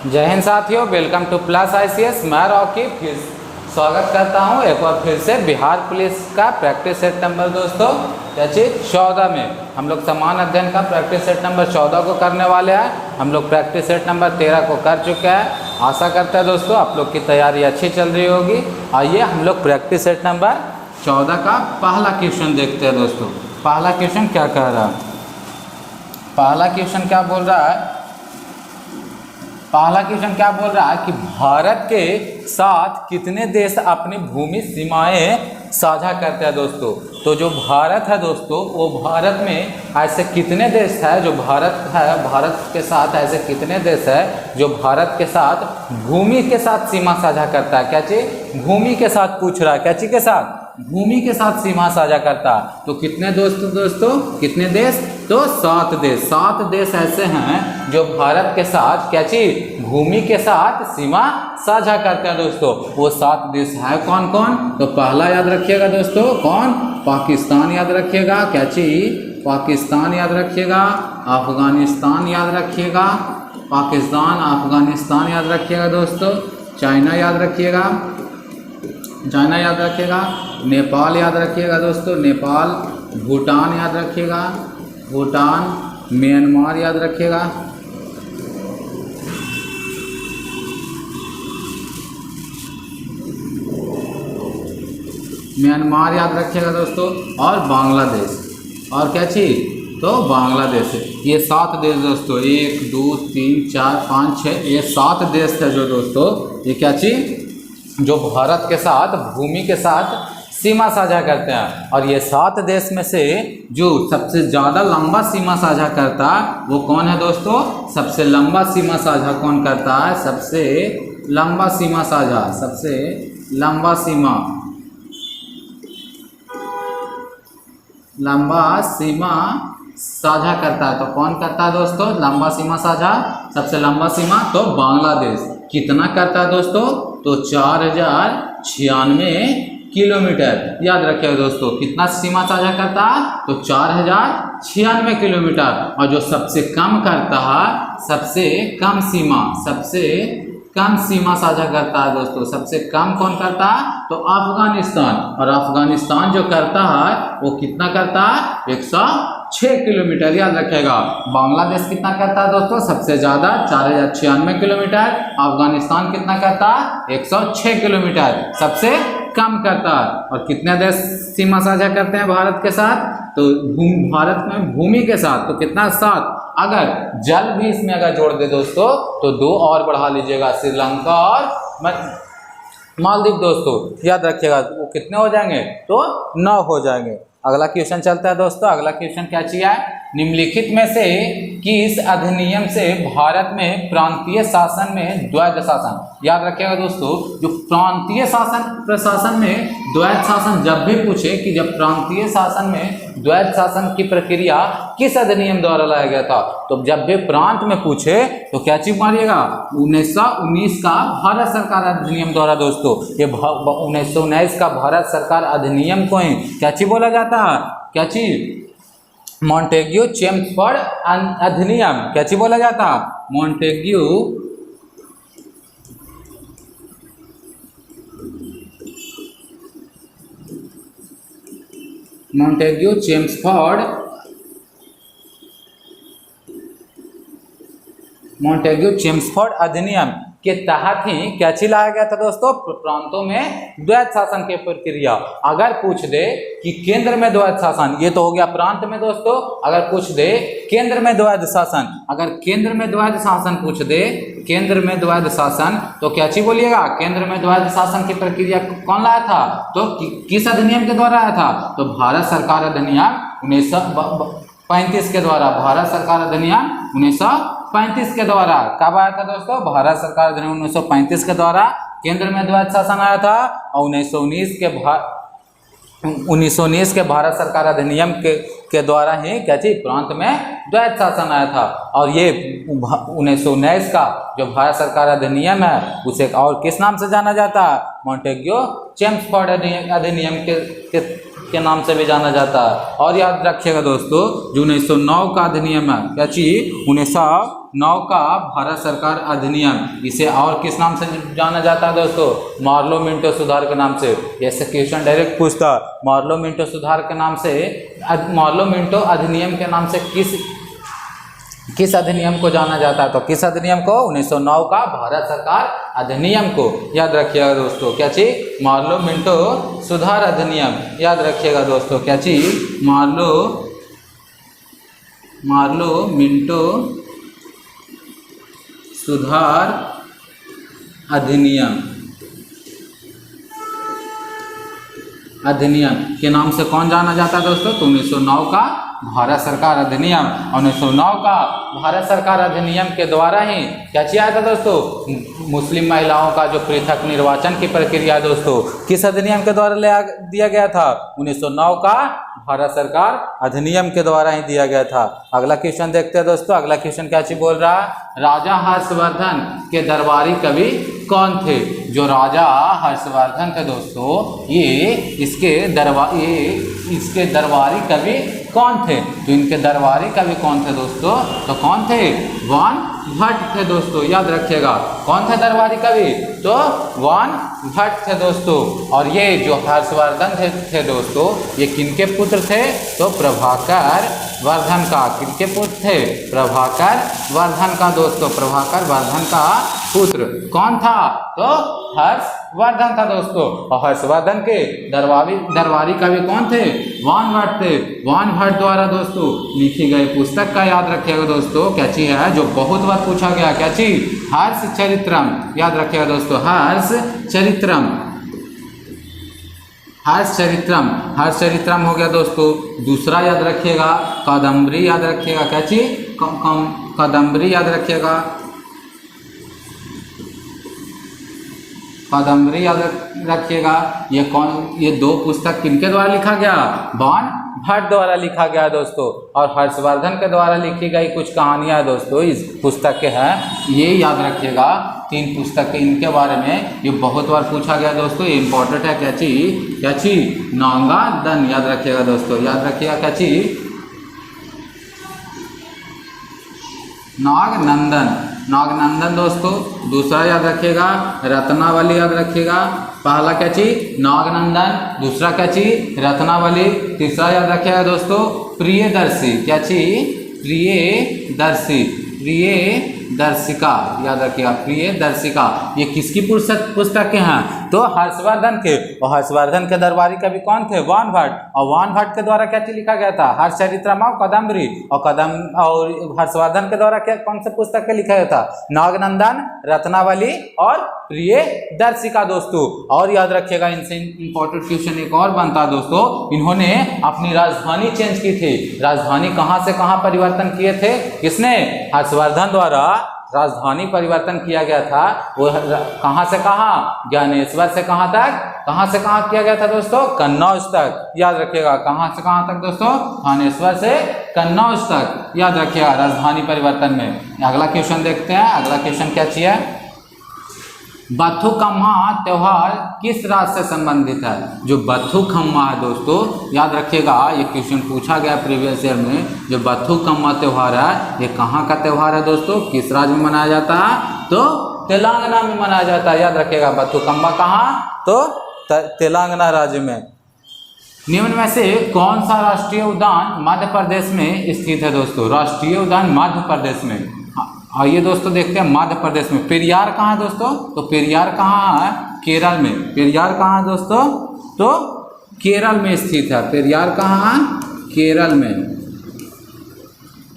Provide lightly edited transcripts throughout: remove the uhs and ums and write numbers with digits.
जय हिंद साथियों, welcome two plus ICS। मैं रॉकी फिर स्वागत करता हूं एक बार फिर से बिहार पुलिस का प्रैक्टिस सेट नंबर दोस्तों याची 14 में हम लोग समान अध्ययन का प्रैक्टिस सेट नंबर 14 को करने वाले हैं। हम लोग प्रैक्टिस सेट नंबर 13 को कर चुके हैं। आशा करते हैं दोस्तों आप लोग की तैयारी अच्छी चल रही होगी। आइए हम लोग प्रैक्टिस सेट नंबर 14 का पहला क्वेश्चन देखते हैं दोस्तों। पहला क्वेश्चन क्या कह रहा है? पहला क्वेश्चन क्या बोल रहा है? पहला क्वेश्चन क्या बोल रहा है कि भारत के साथ कितने देश अपनी भूमि सीमाएं साझा करते हैं दोस्तों। तो जो भारत है दोस्तों, वो भारत में ऐसे कितने देश है जो भारत है, भारत के साथ ऐसे कितने देश है जो भारत के साथ भूमि के साथ सीमा साझा करता है। क्या चीज? भूमि के साथ पूछ रहा है। क्या चीज के साथ? भूमि के साथ सीमा साझा करता है। तो कितने दोस्तों कितने देश? तो 7 देश। 7 देश ऐसे हैं जो भारत के साथ क्या चीज? भूमि के साथ सीमा साझा करते हैं दोस्तों। वो 7 देश है कौन कौन? तो पहला याद रखिएगा दोस्तों, कौन? पाकिस्तान याद रखिएगा। क्या चीज? पाकिस्तान याद रखिएगा। अफगानिस्तान याद रखिएगा। पाकिस्तान अफगानिस्तान याद रखिएगा दोस्तों। चाइना याद रखिएगा। चाइना याद रखिएगा। नेपाल याद रखिएगा दोस्तों। नेपाल। भूटान याद रखिएगा। भूटान। म्यांमार याद रखिएगा। म्यांमार याद रखिएगा दोस्तों। और बांग्लादेश। और क्या चीज? तो बांग्लादेश। ये 7 देश दोस्तों, 1 2 3 4 5 6, ये 7 देश है जो दोस्तों ये क्या चीज जो भारत के साथ भूमि के साथ सीमा साझा करते हैं। और ये 7 देश में से जो सबसे ज़्यादा लंबा सीमा साझा करता है वो कौन है दोस्तों? सबसे लंबा सीमा साझा कौन करता है? सबसे लंबा सीमा साझा, सबसे लंबा सीमा साझा करता है। तो कौन करता है दोस्तों लंबा सीमा साझा? सबसे लंबा सीमा तो बांग्लादेश। कितना करता है दोस्तों? तो 4096 किलोमीटर। याद रखिएगा दोस्तों, कितना सीमा साझा करता है? तो 4096 किलोमीटर। और जो सबसे कम करता है, सबसे कम सीमा साझा करता है दोस्तों, सबसे कम कौन करता है? तो अफगानिस्तान। और अफगानिस्तान जो करता है वो कितना करता है? 106 किलोमीटर। याद रखिएगा। बांग्लादेश कितना करता है दोस्तों? सबसे ज़्यादा 4096 किलोमीटर। अफगानिस्तान कितना करता है? 106 किलोमीटर। सबसे कम करता है। और कितने देश सीमा साझा करते हैं भारत के साथ? तो भारत में भूमि के साथ तो कितना? 7। अगर जल भी इसमें अगर जोड़ दे दोस्तों तो 2 और बढ़ा लीजिएगा, श्रीलंका और मालदीव दोस्तों। याद रखिएगा वो कितने हो जाएंगे? तो 9 हो जाएंगे। अगला क्वेश्चन चलता है दोस्तों। अगला क्वेश्चन क्या चाहिए? निम्नलिखित में से किस अधिनियम से भारत में प्रांतीय शासन में द्वैध शासन? याद रखिएगा दोस्तों, जो प्रांतीय शासन प्रशासन में द्वैध शासन जब भी पूछे कि जब प्रांतीय शासन में द्वैध शासन की प्रक्रिया किस अधिनियम द्वारा लाया गया था, तो जब भी प्रांत में पूछे तो क्या चीज मारिएगा? 1919 का भारत सरकार अधिनियम द्वारा दोस्तों। ये 1919 का भारत सरकार अधिनियम को ही क्या चीज बोला जाता है? क्या चीज? मॉन्टेग्यू चेम्सफोर्ड अधिनियम। क्या चीज बोला जाता? मॉन्टेग्यू चेम्सफोर्ड अधिनियम के तहत ही क्या चीज लाया गया था दोस्तों? प्रांतों में द्वैध शासन की प्रक्रिया। अगर पूछ दे कि केंद्र में द्वैध शासन, ये तो हो गया प्रांत में दोस्तों। अगर पूछ दे केंद्र में द्वैध शासन, अगर केंद्र में द्वैध शासन पूछ दे, केंद्र में द्वैध शासन, तो क्या चीज बोलिएगा? केंद्र में द्वैध शासन की प्रक्रिया कौन लाया था? तो किस अधिनियम के द्वारा आया था? तो भारत सरकार अधिनियम 1935 के द्वारा। भारत सरकार अधिनियम 1935 के द्वारा कब आया था दोस्तों? भारत सरकार अधिनियम 1935 के द्वारा केंद्र में द्वैध शासन आया था। और 1919 के भारत सरकार अधिनियम के द्वारा ही क्या चीज प्रांत में द्वैध शासन आया था। और ये 1919 का जो भारत सरकार अधिनियम है उसे और किस नाम से जाना जाता है? मॉन्टेग्यू चेम्सफोर्ड अधिनियम के नाम से भी जाना जाता है। और याद रखिएगा दोस्तों, जो 1909 का अधिनियम है, क्या चीज 1909 का भारत सरकार अधिनियम, इसे और किस नाम से जाना जाता है दोस्तों? मार्लो मिंटो सुधार के नाम से। ऐसे क्वेश्चन डायरेक्ट पूछता, मार्लो मिंटो सुधार के नाम से, मार्लो मिंटो अधिनियम के नाम से किस अधिनियम को जाना जाता है? तो किस अधिनियम को? 1909 का भारत सरकार अधिनियम को याद रखिएगा दोस्तों। क्या चीज? मार्लो मिंटो सुधार अधिनियम। याद रखिएगा दोस्तों, क्या चीज? मार्लो मिंटो सुधार अधिनियम के नाम से कौन जाना जाता है दोस्तों? तो 1909 का भारत सरकार अधिनियम। और 1909 का भारत सरकार अधिनियम के द्वारा ही क्या किया था दोस्तों? मुस्लिम महिलाओं का जो पृथक निर्वाचन की प्रक्रिया दोस्तों, किस अधिनियम के द्वारा दिया गया था? 1909 का भारत सरकार अधिनियम के द्वारा ही दिया गया था। अगला क्वेश्चन देखते हैं दोस्तों। अगला क्वेश्चन क्या चीज बोल रहा है? राजा हर्षवर्धन के दरबारी कवि कौन थे? जो राजा हर्षवर्धन थे दोस्तों, इसके दरबारी कवि कौन थे? तो इनके दरबारी कवि कौन थे दोस्तों? तो कौन थे? वान भट्ट थे दोस्तों। याद रखिएगा, कौन थे दरबारी कवि? तो वान भट्ट थे दोस्तों। और ये जो हर्षवर्धन थे दोस्तों, ये किनके पुत्र थे? तो प्रभाकर वर्धन का। किनके पुत्र थे? प्रभाकर वर्धन का दोस्तों। प्रभाकर वर्धन का पुत्र कौन था? तो हर्षवर्धन था दोस्तों। और हर्षवर्धन के दरबारी कवि कौन थे? वान भट्ट थे। वान भट्ट द्वारा दोस्तों लिखी गई पुस्तक का याद रखिएगा दोस्तों, क्या चीज है जो बहुत बार पूछा गया? क्या चीज? हर्षचरित्रम। याद रखिएगा दोस्तों, हर्षचरित्रम हो गया दोस्तों। दूसरा याद रखिएगा कादम्बरी। याद रखिएगा, क्या चीज? कादम्बरी याद रखिएगा। कादम्बरी याद रखिएगा। ये दो पुस्तक किनके द्वारा लिखा गया? वान भट्ट द्वारा लिखा गया दोस्तों। और हर्षवर्धन के द्वारा लिखी गई कुछ कहानियां दोस्तों इस पुस्तक के हैं। ये याद रखिएगा, 3 पुस्तक इनके बारे में ये बहुत बार पूछा गया दोस्तों। ये इंपॉर्टेंट है। क्या चीज? नागानंदन। याद रखिएगा दोस्तों। याद रखिएगा, क्या चीज? नागनंदन दोस्तों। दूसरा याद रखिएगा रत्नावली। याद रखिएगा, पहला क्या चीज? नागनंदन। दूसरा क्या चीज? रत्नावली। तीसरा याद रखिएगा दोस्तों प्रियदर्शी। क्या चीज? प्रियदर्शिका। याद रखिएगा, प्रियदर्शिका। ये किसकी पुस्तक के हैं? तो हर्षवर्धन के। और हर्षवर्धन के दरबारी कवि कौन थे? वान भट्ट। और वान भट्ट के द्वारा क्या चीज लिखा गया था? हर्षचरित्रम और कादम्बरी। और हर्षवर्धन के द्वारा क्या कौन से पुस्तक के लिखा गया था? नागनंदन, रत्नावली और प्रियदर्शिका दोस्तों। और याद रखिएगा, इनसे इंपॉर्टेंट क्वेश्चन एक और बनता है दोस्तों। इन्होंने अपनी राजधानी चेंज की थी। राजधानी कहाँ से कहाँ परिवर्तन किए थे? किसने? हर्षवर्धन द्वारा राजधानी परिवर्तन किया गया था। वो कहाँ से कहाँ? ज्ञानेश्वर से कहाँ तक? कहाँ से कहाँ किया गया था दोस्तों? कन्नौज तक। याद रखिएगा, कहाँ से कहाँ तक दोस्तों? ज्ञानेश्वर से कन्नौज तक। याद रखिएगा राजधानी परिवर्तन में। अगला क्वेश्चन देखते हैं। अगला क्वेश्चन क्या चाहिए? बथुकम्मा त्योहार किस राज्य से संबंधित है? जो बथुकम्मा है दोस्तों, याद रखिएगा, ये क्वेश्चन पूछा गया प्रीवियस ईयर में। जो बथुकम्मा त्योहार है, ये कहाँ का त्योहार है दोस्तों? किस राज्य में मनाया जाता है? तो तेलंगाना में मनाया जाता है। याद रखिएगा, बथुकम्मा कहाँ? तो तेलंगाना राज्य में। निम्न में से कौन सा राष्ट्रीय उद्यान मध्य प्रदेश में स्थित है दोस्तों? राष्ट्रीय उद्यान मध्य प्रदेश में। आइए दोस्तों देखते हैं मध्य प्रदेश में पेरियार कहाँ है दोस्तों? तो पेरियार कहाँ है? केरल में। पेरियार कहाँ है दोस्तों? तो केरल में स्थित है। पेरियार कहाँ है? केरल में।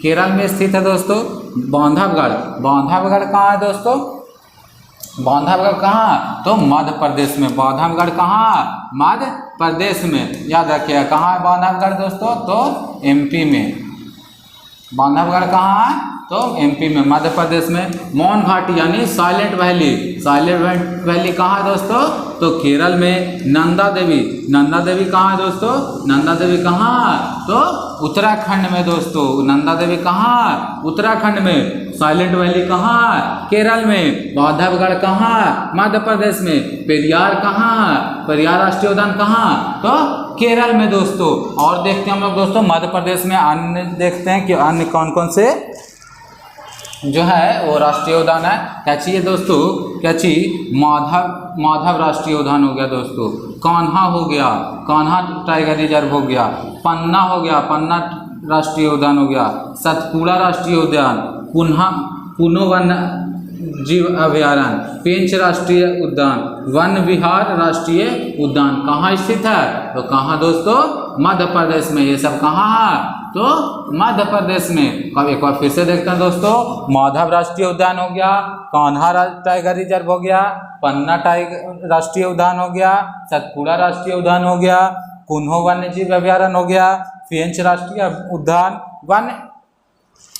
केरल में स्थित है दोस्तों। बांधवगढ़ कहाँ है दोस्तों? बांधवगढ़ कहाँ? तो मध्य प्रदेश में। बांधवगढ़ कहाँ? मध्य प्रदेश में। याद रखिएगा, कहाँ है बांधवगढ़ दोस्तों? तो एमपी में। बांधवगढ़ कहाँ है? तो एमपी में, मध्य प्रदेश में। मौन घाटी यानी साइलेंट वैली कहाँ है दोस्तों? तो केरल में। नंदा देवी कहाँ है दोस्तों? नंदा देवी कहाँ? तो उत्तराखंड में दोस्तों। नंदा देवी कहाँ? उत्तराखंड में। साइलेंट वैली कहाँ? केरल में। बांधवगढ़ कहाँ? मध्य प्रदेश में। पेरियार कहाँ? पेरियार राष्ट्रीय उद्यान कहाँ? तो केरल में दोस्तों। और देखते हैं हम लोग दोस्तों मध्य प्रदेश में अन्य, देखते हैं कि अन्य कौन कौन से जो है वो राष्ट्रीय उद्यान है। क्या चाहिए दोस्तों, क्या चाहिए, माधव राष्ट्रीय उद्यान हो गया दोस्तों, कान्हा हो गया, कान्हा टाइगर रिजर्व हो गया, पन्ना हो गया, पन्ना राष्ट्रीय उद्यान हो गया, सतपुड़ा राष्ट्रीय उद्यान, पुनो वन्य जीव अभयारण्य, पेंच राष्ट्रीय उद्यान, वन विहार राष्ट्रीय उद्यान कहाँ स्थित है, तो कहाँ दोस्तों, मध्य प्रदेश में। ये सब कहाँ है, तो मध्य प्रदेश में। अब एक बार फिर से देखते हैं दोस्तों, माधव राष्ट्रीय उद्यान हो गया, कान्हा टाइगर रिजर्व हो गया, पन्ना टाइगर राष्ट्रीय उद्यान हो गया, सतपुड़ा राष्ट्रीय उद्यान हो गया, कुन्हो वन्य जीव अभयारण्य हो गया, पेंच राष्ट्रीय उद्यान,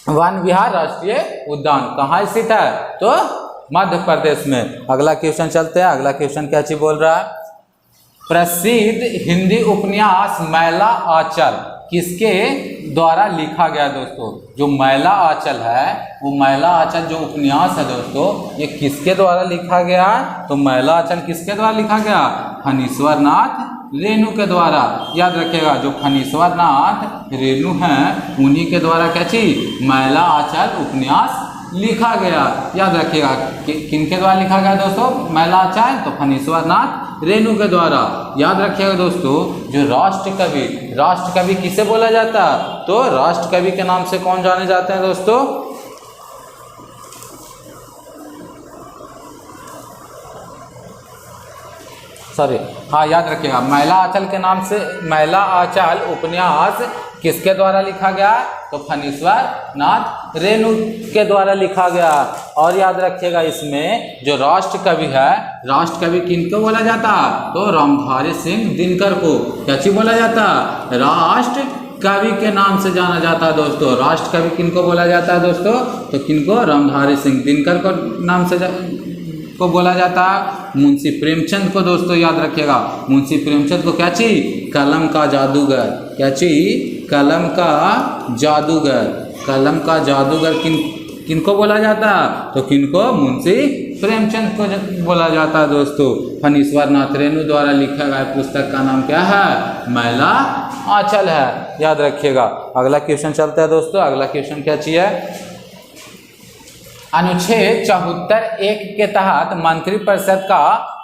वन विहार राष्ट्रीय उद्यान कहाँ स्थित है, तो मध्य प्रदेश में। अगला क्वेश्चन चलते हैं। अगला क्वेश्चन क्या चीज बोल रहा है, प्रसिद्ध हिंदी उपन्यास मैला आंचल किसके द्वारा लिखा गया दोस्तों। जो मैला आंचल है, वो मैला आंचल जो उपन्यास है दोस्तों, ये किसके द्वारा लिखा गया, तो मैला आंचल किसके द्वारा लिखा गया, फणीश्वर नाथ रेणु के द्वारा। याद रखिएगा, जो फणीश्वर नाथ रेणु हैं उन्हीं के द्वारा क्या चीज, मैला आंचल उपन्यास लिखा गया। याद रखिएगा किनके द्वारा लिखा गया दोस्तों, मैला आंचल, तो फणीश्वर नाथ रेणु के द्वारा। याद रखिएगा दोस्तों, जो राष्ट्र कवि किसे बोला जाता है, तो राष्ट्र कवि के नाम से कौन जाने जाते हैं दोस्तों, सॉरी हाँ याद रखिएगा, मैला आंचल के नाम से, मैला आंचल उपन्यास किसके द्वारा लिखा गया, तो फणीश्वर नाथ रेणु के द्वारा लिखा गया। और याद रखिएगा इसमें जो राष्ट्र कवि है, राष्ट्र कवि किनको बोला जाता, तो रामधारी सिंह दिनकर को क्या चीज बोला जाता, राष्ट्र कवि के नाम से जाना जाता है दोस्तों। राष्ट्र कवि किनको बोला जाता है दोस्तों, तो किनको, रामधारी सिंह दिनकर को नाम से को बोला जाता है। मुंशी प्रेमचंद को दोस्तों याद रखिएगा, मुंशी प्रेमचंद को क्या चाहिए, कलम का जादूगर, क्या चाहिए, कलम का जादूगर। कलम का जादूगर किनको बोला जाता है, तो किनको, मुंशी प्रेमचंद को बोला जाता है दोस्तों। फणीश्वर नाथ रेणु द्वारा लिखा गया पुस्तक का नाम क्या है, मैला आंचल है। याद रखिएगा। अगला क्वेश्चन चलता है दोस्तों। अगला क्वेश्चन क्या चाहिए, अनुच्छेद 74(1) के तहत मंत्रिपरिषद का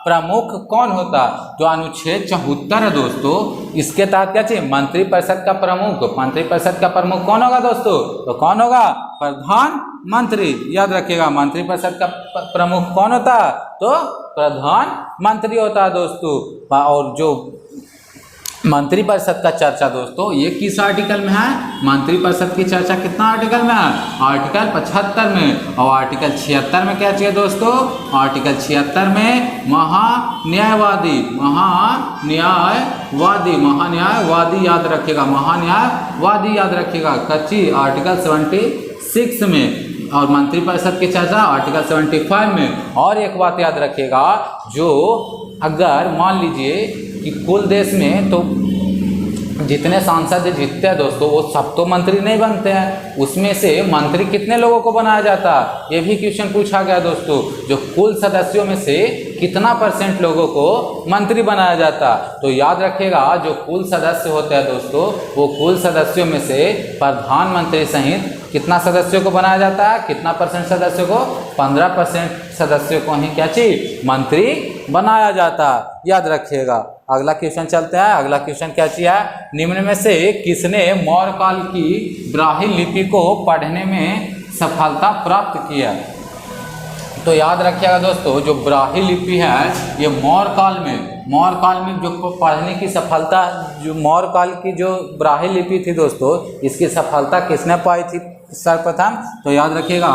प्रमुख कौन होता, जो अनुच्छेद 74 है दोस्तों, इसके तहत क्या चाहिए, मंत्रिपरिषद का प्रमुख, मंत्रिपरिषद का प्रमुख कौन होगा दोस्तों, तो कौन होगा, प्रधानमंत्री। याद रखिएगा, मंत्रिपरिषद का प्रमुख कौन होता है, तो प्रधानमंत्री होता है दोस्तों। और जो मंत्रिपरिषद का चर्चा दोस्तों, ये किस आर्टिकल में है, मंत्रिपरिषद की चर्चा कितना आर्टिकल में है, आर्टिकल 75 में। और आर्टिकल 76 में क्या चाहिए दोस्तों, आर्टिकल 76 में महान्यायवादी, महान्यायवादी याद रखिएगा, महान्यायवादी याद रखिएगा, कच्ची आर्टिकल 76 में। और मंत्रिपरिषद की चर्चा आर्टिकल 75 में। और एक बात याद रखिएगा, जो अगर मान लीजिए कि कुल देश में तो जितने सांसद जीतते हैं दोस्तों, वो सब तो मंत्री नहीं बनते हैं, उसमें से मंत्री कितने लोगों को बनाया जाता है, ये भी क्वेश्चन पूछा गया दोस्तों। जो कुल सदस्यों में से कितना % लोगों को मंत्री बनाया जाता, तो याद रखिएगा, जो कुल सदस्य होते हैं दोस्तों, वो कुल सदस्यों में से प्रधानमंत्री सहित कितना सदस्यों को बनाया जाता है, कितना % सदस्यों को, 15% सदस्यों को ही क्या चाहिए, मंत्री बनाया जाता है। याद रखिएगा। अगला क्वेश्चन चलते हैं। अगला क्वेश्चन क्या चाहिए, निम्न में से किसने मौर्य काल की ब्राह्मी लिपि को पढ़ने में सफलता प्राप्त किया, तो याद रखिएगा दोस्तों, जो ब्राह्मी लिपि है ये मौर्य काल में जो पढ़ने की सफलता, जो मौर्य काल की जो ब्राह्मी लिपि थी दोस्तों, इसकी सफलता किसने पाई थी सर्वप्रथम, तो याद रखिएगा,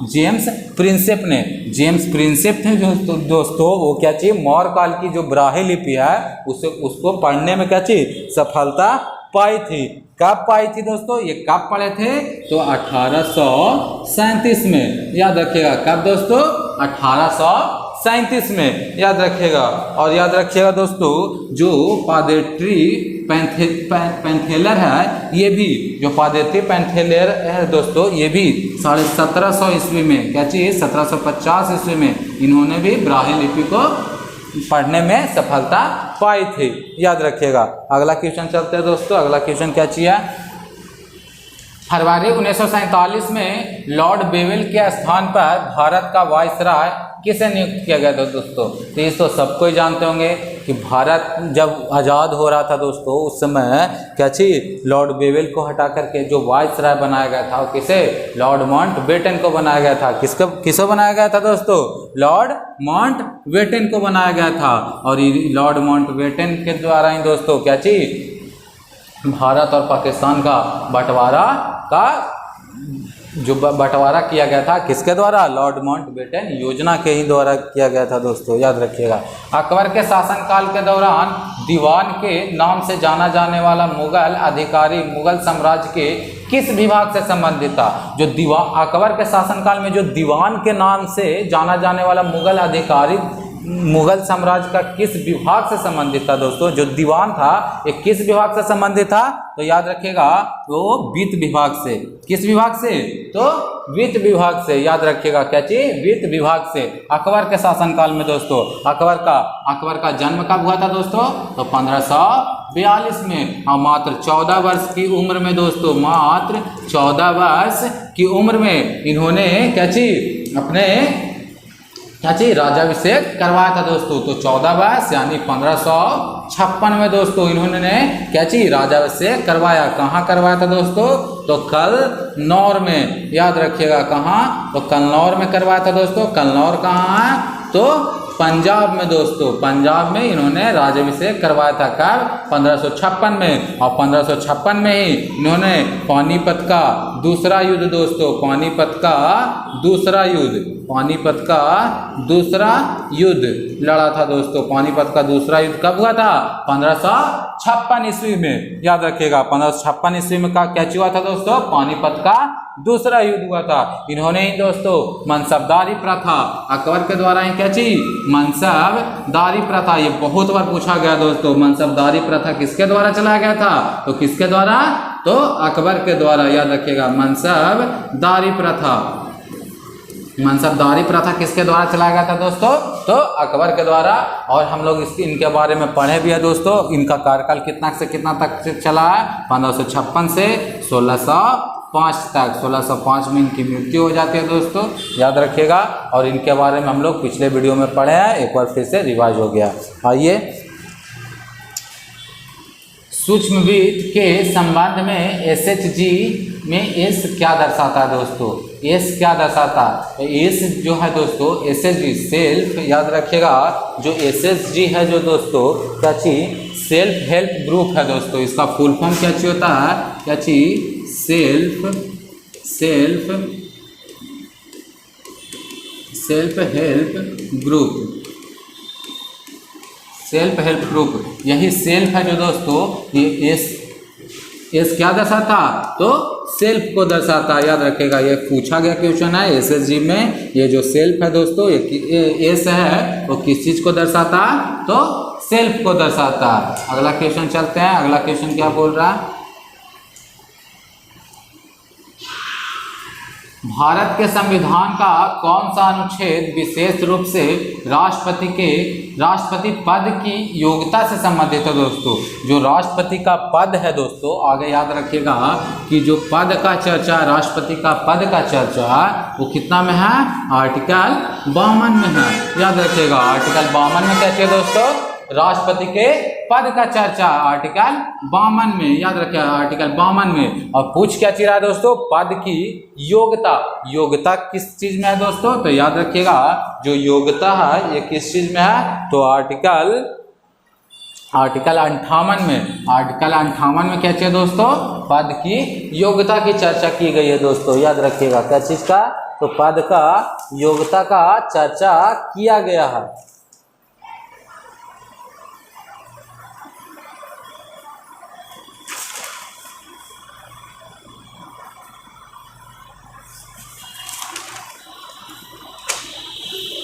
जेम्स प्रिंसेप ने। जेम्स प्रिंसेप थे जो दोस्तों, वो क्या चाहिए, मौर्य काल की जो ब्राह्मी लिपि है उसको पढ़ने में क्या चाहिए, सफलता पाई थी। कब पाई थी दोस्तों, ये कब पढ़े थे, तो 1837 में। याद रखिएगा, कब दोस्तों, 1837 में। याद रखिएगा। और याद रखिएगा दोस्तों, जो पादेट्री पैंथेलर है, ये भी जो पादेट्री पैंथेलर है दोस्तों, ये भी 1750 ईस्वी में क्या चाहिए, 1750 ईस्वी में इन्होंने भी ब्राह्मी लिपि को पढ़ने में सफलता पाई थी, याद रखिएगा। अगला क्वेश्चन चलते हैं दोस्तों। अगला क्वेश्चन क्या चाहिए? फरवरी 1947 में लॉर्ड बेवेल के स्थान पर भारत का वायसराय किसे नियुक्त किया गया था दोस्तों? तो ये तो सबको ही जानते होंगे कि भारत जब आज़ाद हो रहा था दोस्तों, उस समय क्या चीज लॉर्ड बेवेल को हटा करके जो वायसराय बनाया गया था वो किसे? लॉर्ड माउंटबेटन को बनाया गया था। किसे बनाया गया था दोस्तों? लॉर्ड माउंटबेटन को बनाया गया था। और लॉर्ड माउंटबेटन के द्वारा ही दोस्तों क्या चीज भारत और पाकिस्तान का बंटवारा किया गया था। किसके द्वारा? लॉर्ड माउंटबेटन योजना के ही द्वारा किया गया था दोस्तों, याद रखिएगा। अकबर के शासनकाल के दौरान दीवान के नाम से जाना जाने वाला मुगल अधिकारी मुगल साम्राज्य के किस विभाग से संबंधित था? जो अकबर के शासनकाल में जो दीवान के नाम से जाना जाने वाला मुगल अधिकारी मुगल साम्राज्य का किस विभाग से संबंधित था दोस्तों? जो दीवान था ये किस विभाग से संबंधित था? तो याद रखिएगा वो वित्त विभाग से। किस विभाग से? तो वित्त विभाग से, याद रखिएगा। क्या चीज? वित्त विभाग से। अकबर के शासनकाल में दोस्तों अकबर का जन्म कब हुआ था दोस्तों? तो 1542 में। और मात्र 14 वर्ष की उम्र में दोस्तों, मात्र 14 वर्ष की उम्र में इन्होंने क्या चीज अपने राज्याभिषेक करवाया था दोस्तों। तो 14 वर्ष यानी 1556 में दोस्तों इन्होंने क्या चीज राज्याभिषेक करवाया। कहाँ करवाया था दोस्तों? तो कन्नौर में, याद रखिएगा। कहाँ? तो कन्नौर में करवाया था दोस्तों। कन्नौर कहाँ है? तो पंजाब में दोस्तों। पंजाब में इन्होंने राज्याभिषेक करवाया था। कब? 1556 में। और 1556 में ही इन्होंने पानीपत का दूसरा युद्ध दोस्तों, पानीपत का दूसरा युद्ध लड़ा था दोस्तों। पानीपत का दूसरा युद्ध कब हुआ था? 1556 ईस्वी में, याद रखिएगा। 1556 ईस्वी में क्या हुआ था दोस्तों? पानीपत का दूसरा युद्ध हुआ था। इन्होंने ही दोस्तों मनसबदारी प्रथा, अकबर के द्वारा ही क्या चीज? मनसबदारी प्रथा, ये बहुत बार पूछा गया दोस्तों। मनसबदारी प्रथा किसके द्वारा चलाया गया था? तो किसके द्वारा? तो अकबर के द्वारा, याद रखिएगा। मनसबदारी प्रथा किसके द्वारा चलाया गया था दोस्तों? तो अकबर के द्वारा। और हम लोग इनके बारे में पढ़े भी है दोस्तों। इनका कार्यकाल कितना से कितना तक चला है? 1556 से 1605 तक। 1605 में इनकी मृत्यु हो जाती है दोस्तों, याद रखिएगा। और इनके बारे में हम लोग पिछले वीडियो में पढ़े हैं, एक बार फिर से रिवाइज हो गया। आइए, सूक्ष्म वित्त के संबंध में एसएचजी में एस क्या दर्शाता है दोस्तों? एस क्या दर्शाता है? एस जो है दोस्तों एसएचजी सेल्फ, याद रखिएगा। जो एसएचजी है जो दोस्तों क्या चीज? सेल्फ हेल्प ग्रुप है दोस्तों। इसका फुल फॉर्म क्या चीज होता है? क्या चीज? Self help group. यही सेल्फ है जो दोस्तों ये एस क्या दर्शाता? तो सेल्फ को दर्शाता, याद रखेगा। ये पूछा गया क्वेश्चन है एसएसजी में। ये जो सेल्फ है दोस्तों, ये एस है, वो किस चीज को दर्शाता? तो सेल्फ को दर्शाता। अगला क्वेश्चन चलते हैं। अगला क्वेश्चन क्या बोल रहा है? भारत के संविधान का कौन सा अनुच्छेद विशेष रूप से राष्ट्रपति पद की योग्यता से संबंधित है दोस्तों? जो राष्ट्रपति का पद है दोस्तों, आगे याद रखिएगा कि जो पद का चर्चा, राष्ट्रपति का पद का चर्चा वो कितना में है? आर्टिकल 52 में है, याद रखिएगा। आर्टिकल 52 में क्या चाहिए दोस्तों? राष्ट्रपति के पद का चर्चा आर्टिकल 52 में, याद रखिएगा। आर्टिकल 52 में। और पूछ क्या चीज रहा है दोस्तों? पद की योग्यता किस चीज में है दोस्तों? तो याद रखिएगा जो योग्यता है ये किस चीज में है? तो आर्टिकल 58 में। आर्टिकल 58 में क्या चाहिए दोस्तों? पद की योग्यता की चर्चा की गई है दोस्तों, याद रखिएगा। क्या चीज का? तो पद का योग्यता का चर्चा किया गया है।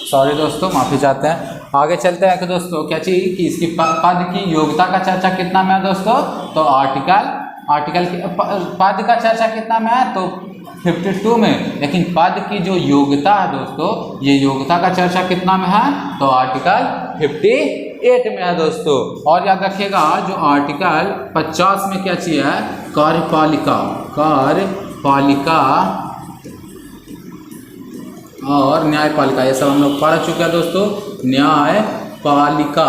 सॉरी दोस्तों, माफी चाहते हैं। आगे चलते हैं कि दोस्तों क्या चीज कि इसकी पद की योग्यता का चर्चा कितना में है दोस्तों? तो आर्टिकल पद का चर्चा कितना में है? तो 52 में, लेकिन पद की जो योग्यता है दोस्तों, ये योग्यता का चर्चा कितना में है, तो आर्टिकल 58 में है दोस्तों। और याद रखिएगा जो आर्टिकल 50 में क्या चीज है, कार्यपालिका और न्यायपालिका, ये सब हम लोग पढ़ चुके हैं दोस्तों। न्यायपालिका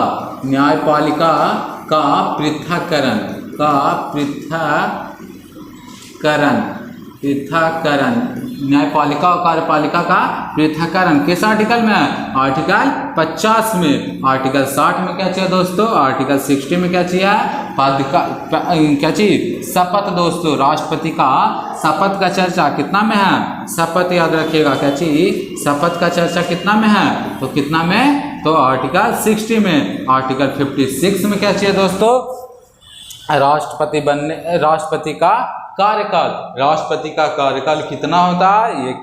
का पृथक्करण, न्यायपालिका और कार्यपालिका का पृथक्करण किस आर्टिकल में है, आर्टिकल 50 में। आर्टिकल 60 में क्या चाहिए दोस्तों, आर्टिकल 60 में क्या चाहिए, पद का क्या चाहिए, शपथ दोस्तों। राष्ट्रपति का शपथ का चर्चा कितना में है, शपथ याद रखिएगा, क्या चाहिए, शपथ का चर्चा कितना में है, तो कितना में, तो आर्टिकल 60 में। आर्टिकल 56 में क्या चाहिए दोस्तों, राष्ट्रपति का कार्यकाल। राष्ट्रपति का कार्यकाल कितना होता है, ये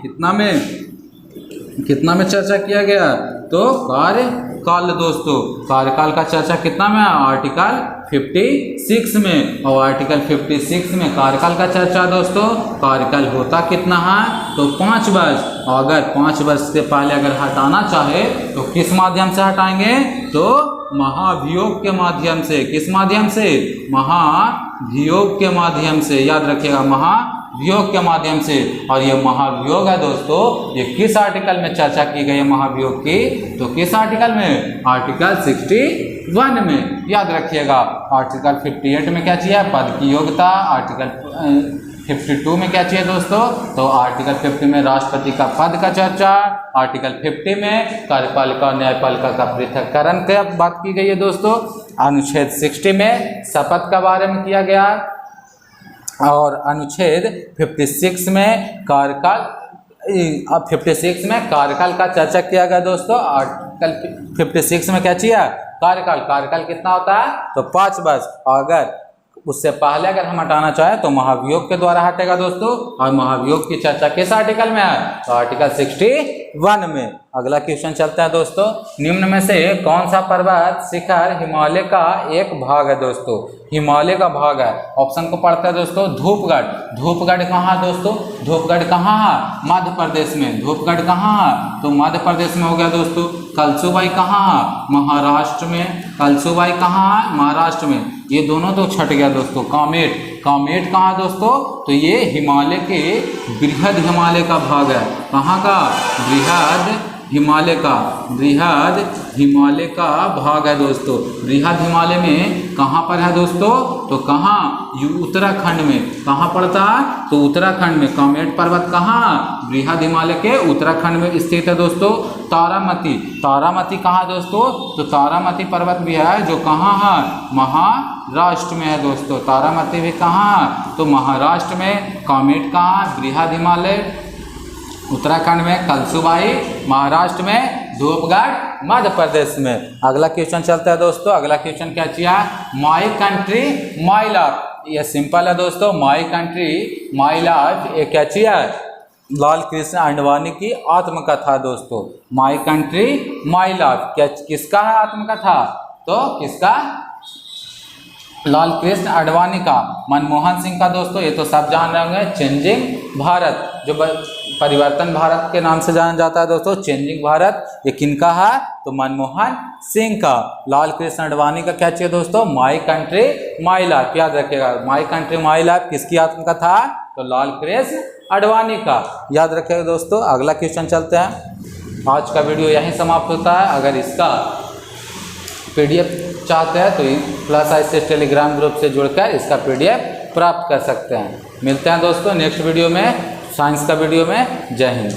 कितना में चर्चा किया गया, तो कार्यकाल दोस्तों। कार्यकाल का चर्चा कितना में है, आर्टिकल 56 में। और आर्टिकल 56 में कार्यकाल का चर्चा दोस्तों, कार्यकाल होता कितना है, तो 5 वर्ष। अगर 5 वर्ष से पहले अगर हटाना चाहे तो किस माध्यम से हटाएंगे, तो महाभियोग के माध्यम से। किस माध्यम से, महाभियोग के माध्यम से, याद रखिएगा, महाभियोग के माध्यम से। और ये महाभियोग है दोस्तों, ये किस आर्टिकल में चर्चा की गई है महाभियोग की, तो किस आर्टिकल में, आर्टिकल 61 में। याद रखिएगा आर्टिकल 58 में क्या चाहिए, पद की योग्यता। आर्टिकल 52 में क्या चाहिए दोस्तों, तो आर्टिकल 50 में राष्ट्रपति का पद का चर्चा। आर्टिकल 50 में कार्यपालिका और न्यायपालिका का पृथक्करण की बात की गई है दोस्तों। अनुच्छेद 60 में शपथ के बारे में किया गया, और अनुच्छेद 56 में कार्यकाल, अब 56 में कार्यकाल का चर्चा किया गया दोस्तों। आर्टिकल 56 में क्या चाहिए, कार्यकाल कितना होता है, तो 5 वर्ष। अगर उससे पहले अगर हम हटाना चाहें तो महाभियोग के द्वारा हटेगा दोस्तों। और महाभियोग की चर्चा किस आर्टिकल में है, तो आर्टिकल 61 में। अगला क्वेश्चन चलता है दोस्तों, निम्न में से कौन सा पर्वत शिखर हिमालय का एक भाग है दोस्तों, हिमालय का भाग है। ऑप्शन को पढ़ते हैं दोस्तों, धूपगढ़। धूपगढ़ कहाँ है दोस्तों, धूपगढ़ कहाँ है, मध्य प्रदेश में। धूपगढ़ कहाँ है, तो मध्य प्रदेश में हो गया दोस्तों। कलसूबाई कहाँ है, महाराष्ट्र में। कलसूबाई कहाँ है, महाराष्ट्र में। ये दोनों तो छट गया दोस्तों। कामेट कहाँ है दोस्तों, तो ये हिमालय के बृहद हिमालय का भाग है। कहाँ का, बृहद हिमालय का भाग है दोस्तों। बृहद हिमालय में कहाँ पर है दोस्तों, तो कहाँ, उत्तराखंड में। कहाँ पड़ता है, तो उत्तराखंड में। कामेट पर्वत कहाँ, बृहद हिमालय के उत्तराखंड में स्थित है दोस्तों। तारामती कहाँ दोस्तों, तो तारामती पर्वत भी है जो कहाँ है, महाराष्ट्र में है दोस्तों। तारामती भी कहाँ है, तो महाराष्ट्र में। कामेट कहाँ, बृहद हिमालय उत्तराखंड में। कलसूबाई महाराष्ट्र में। धूपगढ़ मध्य प्रदेश में। अगला क्वेश्चन चलता है दोस्तों। अगला क्वेश्चन क्या चाहिए, माई कंट्री माई लाइफ। ये सिंपल है दोस्तों, माई कंट्री माई लाइफ ये क्या चाहिए, लाल कृष्ण आडवाणी की आत्मकथा दोस्तों। माई कंट्री माई लाइफ क्या किसका है आत्मकथा, तो किसका, लाल कृष्ण आडवाणी का, मनमोहन सिंह का दोस्तों। ये तो सब जान रहे होंगे, चेंजिंग भारत, जो परिवर्तन भारत के नाम से जाना जाता है दोस्तों। चेंजिंग भारत ये किनका है, तो मनमोहन सिंह का। लाल कृष्ण आडवाणी का क्या चाहिए दोस्तों, माई कंट्री माई लाइफ। याद रखिएगा, माई कंट्री माई लाइफ किसकी आत्मकथा, तो लाल कृष्ण आडवाणी का। याद रखिएगा दोस्तों। अगला क्वेश्चन चलते हैं। आज का वीडियो यहीं समाप्त होता है। अगर इसका PDF चाहते हैं तो +ICS टेलीग्राम ग्रुप से जुड़कर इसका PDF प्राप्त कर सकते हैं। मिलते हैं दोस्तों नेक्स्ट वीडियो में, साइंस का वीडियो में। जय हिंद।